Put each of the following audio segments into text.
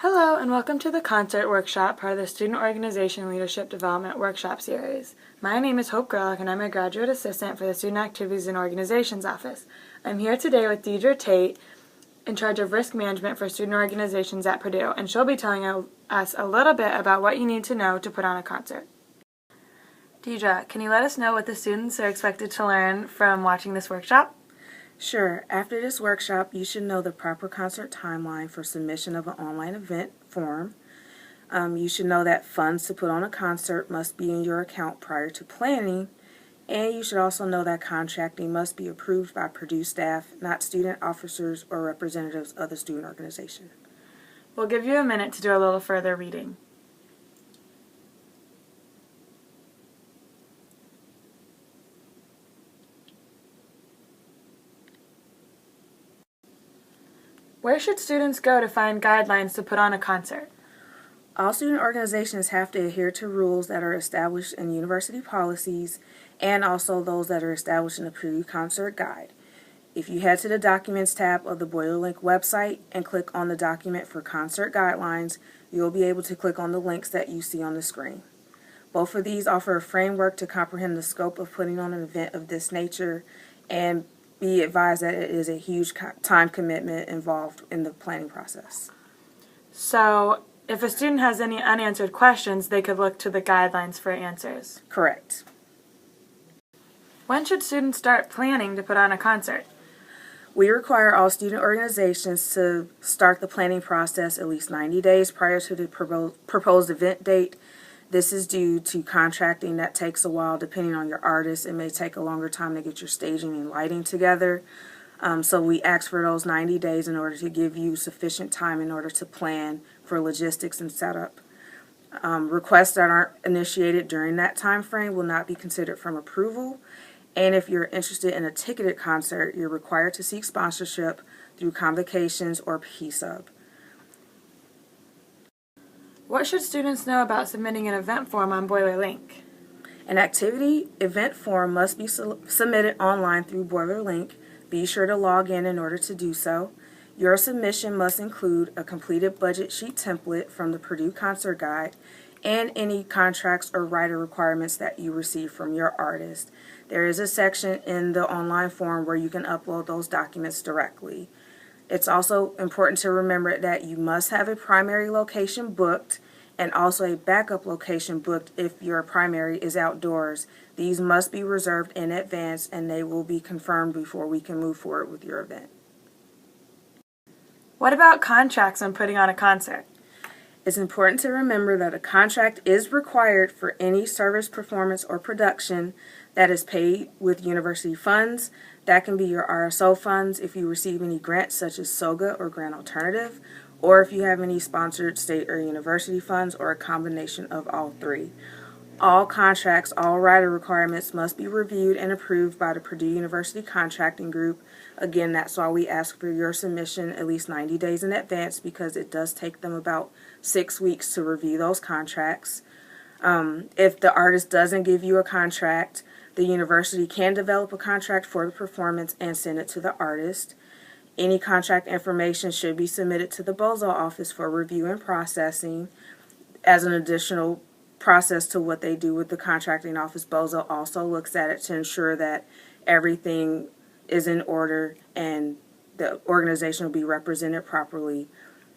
Hello and welcome to the Concert Workshop, part of the Student Organization Leadership Development Workshop Series. My name is Hope Gerlach and I'm a Graduate Assistant for the Student Activities and Organizations Office. I'm here today with Deidre Tate, in charge of risk management for student organizations at Purdue, and she'll be telling us a little bit about what you need to know to put on a concert. Deidre, can you let us know what the students are expected to learn from watching this workshop? Sure. After this workshop, you should know the proper concert timeline for submission of an online event form. You should know that funds to put on a concert must be in your account prior to planning. And you should also know that contracting must be approved by Purdue staff, not student officers or representatives of the student organization. We'll give you a minute to do a little further reading. Where should students go to find guidelines to put on a concert? All student organizations have to adhere to rules that are established in university policies and also those that are established in the Purdue Concert Guide. If you head to the Documents tab of the BoilerLink website and click on the document for concert guidelines, you'll be able to click on the links that you see on the screen. Both of these offer a framework to comprehend the scope of putting on an event of this nature, and be advised that it is a huge time commitment involved in the planning process. So, if a student has any unanswered questions, they could look to the guidelines for answers. Correct. When should students start planning to put on a concert? We require all student organizations to start the planning process at least 90 days prior to the proposed event date. This is due to contracting that takes a while. Depending on your artist, it may take a longer time to get your staging and lighting together. So we ask for those 90 days in order to give you sufficient time in order to plan for logistics and setup. Requests that aren't initiated during that time frame will not be considered from approval. And if you're interested in a ticketed concert, you're required to seek sponsorship through Convocations or PSUB. What should students know about submitting an event form on BoilerLink? An activity event form must be submitted online through BoilerLink. Be sure to log in order to do so. Your submission must include a completed budget sheet template from the Purdue Concert Guide and any contracts or writer requirements that you receive from your artist. There is a section in the online form where you can upload those documents directly. It's also important to remember that you must have a primary location booked and also a backup location booked if your primary is outdoors. These must be reserved in advance and they will be confirmed before we can move forward with your event. What about contracts when putting on a concert? It's important to remember that a contract is required for any service, performance, or production that is paid with university funds. That can be your RSO funds if you receive any grants such as SOGA or Grant Alternative, or if you have any sponsored state or university funds, or a combination of all three. All contracts, all writer requirements must be reviewed and approved by the Purdue University Contracting Group. Again, that's why we ask for your submission at least 90 days in advance, because it does take them about 6 weeks to review those contracts. If the artist doesn't give you a contract, the university can develop a contract for the performance and send it to the artist. Any contract information should be submitted to the BOZO office for review and processing. As an additional process to what they do with the contracting office, BOZO also looks at it to ensure that everything is in order and the organization will be represented properly.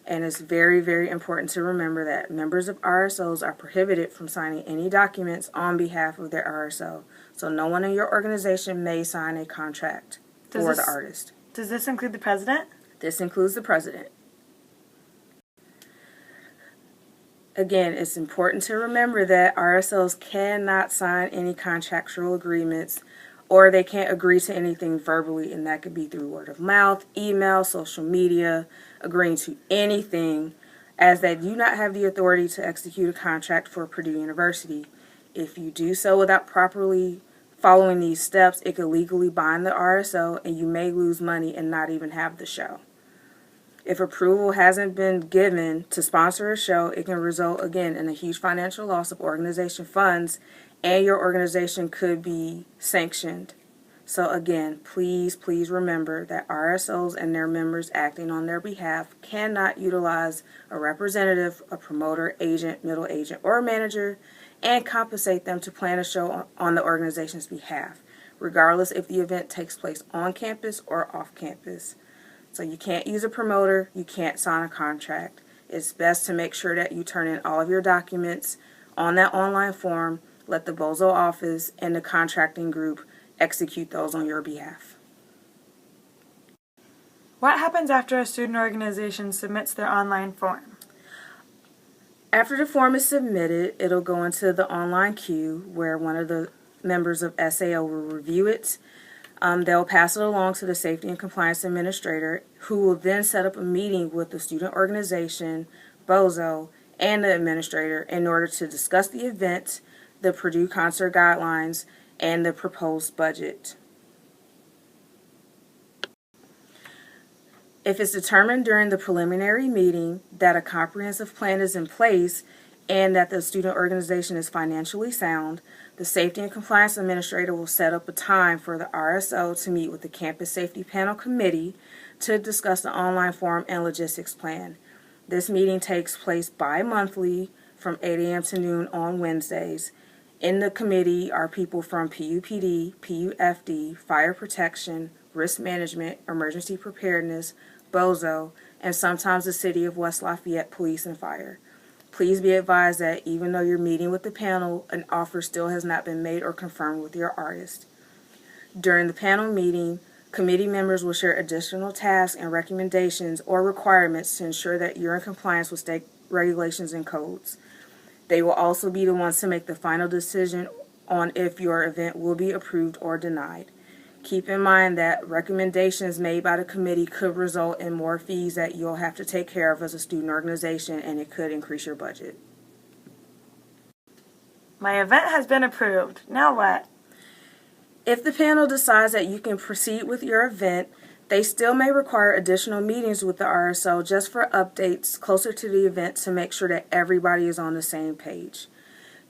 And it's very, very important to remember that members of RSOs are prohibited from signing any documents on behalf of their RSO. So no one in your organization may sign a contract for the artist. Does this include the president? This includes the president. Again, it's important to remember that RSOs cannot sign any contractual agreements, or they can't agree to anything verbally, and that could be through word of mouth, email, social media, agreeing to anything, as they do not have the authority to execute a contract for Purdue University. If you do so without properly following these steps, it could legally bind the RSO and you may lose money and not even have the show. If approval hasn't been given to sponsor a show, it can result again in a huge financial loss of organization funds, and your organization could be sanctioned. So again, please remember that RSOs and their members acting on their behalf cannot utilize a representative, a promoter, agent, middle agent, or manager and compensate them to plan a show on the organization's behalf, regardless if the event takes place on campus or off campus. So you can't use a promoter, you can't sign a contract. It's best to make sure that you turn in all of your documents on that online form, let the BOZO office and the contracting group execute those on your behalf. What happens after a student organization submits their online form? After the form is submitted, it'll go into the online queue where one of the members of SAO will review it. They'll pass it along to the Safety and Compliance Administrator, who will then set up a meeting with the student organization, BOZO, and the administrator in order to discuss the event, the Purdue concert guidelines, and the proposed budget. If it's determined during the preliminary meeting that a comprehensive plan is in place and that the student organization is financially sound, the Safety and Compliance Administrator will set up a time for the RSO to meet with the Campus Safety Panel Committee to discuss the online form and logistics plan. This meeting takes place bi-monthly from 8 a.m. to noon on Wednesdays. In the committee are people from PUPD, PUFD, Fire Protection, Risk Management, Emergency Preparedness, BOZO, and sometimes the City of West Lafayette Police and Fire. Please be advised that even though you're meeting with the panel, an offer still has not been made or confirmed with your artist. During the panel meeting, committee members will share additional tasks and recommendations or requirements to ensure that you're in compliance with state regulations and codes. They will also be the ones to make the final decision on if your event will be approved or denied. Keep in mind that recommendations made by the committee could result in more fees that you'll have to take care of as a student organization, and it could increase your budget. My event has been approved. Now what? If the panel decides that you can proceed with your event, they still may require additional meetings with the RSO just for updates closer to the event to make sure that everybody is on the same page.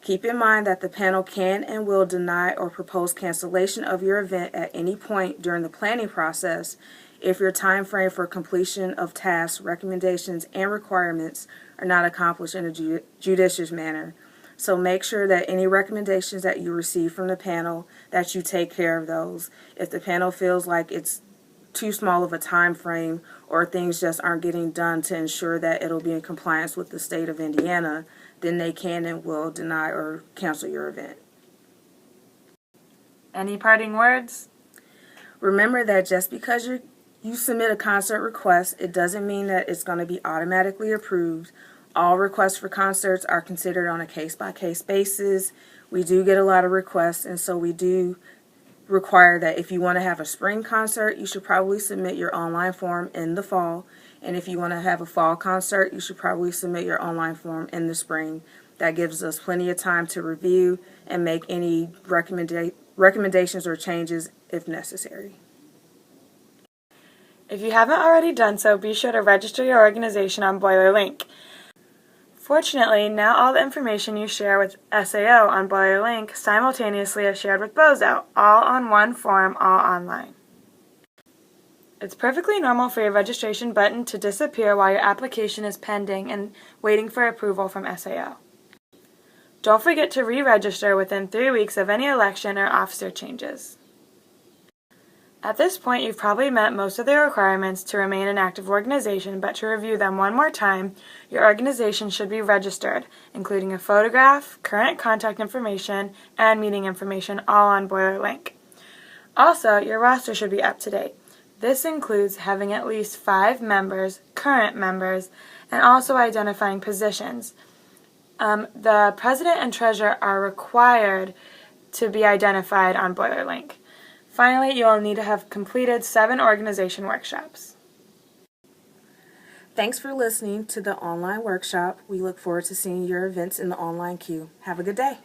Keep in mind that the panel can and will deny or propose cancellation of your event at any point during the planning process if your time frame for completion of tasks, recommendations, and requirements are not accomplished in a judicious manner. So make sure that any recommendations that you receive from the panel, that you take care of those. If the panel feels like it's too small of a time frame or things just aren't getting done to ensure that it'll be in compliance with the state of Indiana, then they can and will deny or cancel your event. Any parting words? Remember that just because you submit a concert request, it doesn't mean that it's going to be automatically approved. All requests for concerts are considered on a case-by-case basis. We do get a lot of requests, and so we do require that if you want to have a spring concert, you should probably submit your online form in the fall. And if you want to have a fall concert, you should probably submit your online form in the spring. That gives us plenty of time to review and make any recommendations or changes if necessary. If you haven't already done so, be sure to register your organization on Boiler Link. Fortunately, now all the information you share with SAO on Boiler Link simultaneously is shared with BOZO, all on one form, all online. It's perfectly normal for your registration button to disappear while your application is pending and waiting for approval from SAO. Don't forget to re-register within 3 weeks of any election or officer changes. At this point, you've probably met most of the requirements to remain an active organization, but to review them one more time, your organization should be registered, including a photograph, current contact information, and meeting information, all on Boiler Link. Also, your roster should be up to date. This includes having at least 5 members, current members, and also identifying positions. The president and treasurer are required to be identified on Boiler Link. Finally, you will need to have completed 7 organization workshops. Thanks for listening to the online workshop. We look forward to seeing your events in the online queue. Have a good day.